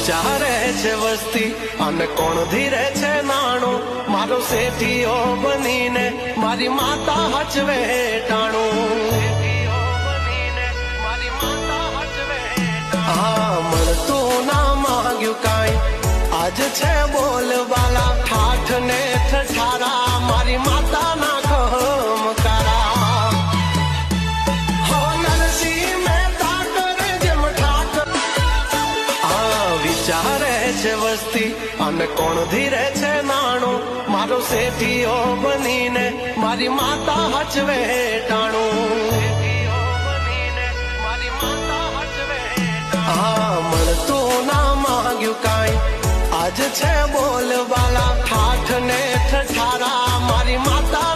વિચારે છે વસ્તી અને કોણ ધીરે છે નાણું મારો શેઠીઓ બનીને મારી માતા હચવે ટાણું હા મળતું ના માંગ્યું કાંઈ આજ છે બોલવાલા ઠાઠ ને ઠઠારા મારી માતા ના ખમકારા હો નરસિંહ મહેતા કરે જેમ ઠાઠ હા વિચારે છે વસ્તી અને કોણ ધીરે છે નાણું મારો શેઠીઓ બનીને મારી માતા હચવે ટાણું હા મળતું ના માંગ્યું કાંઈ આજ છે બોલવાલા ઠાઠ ને ઠઠારા મારી માતા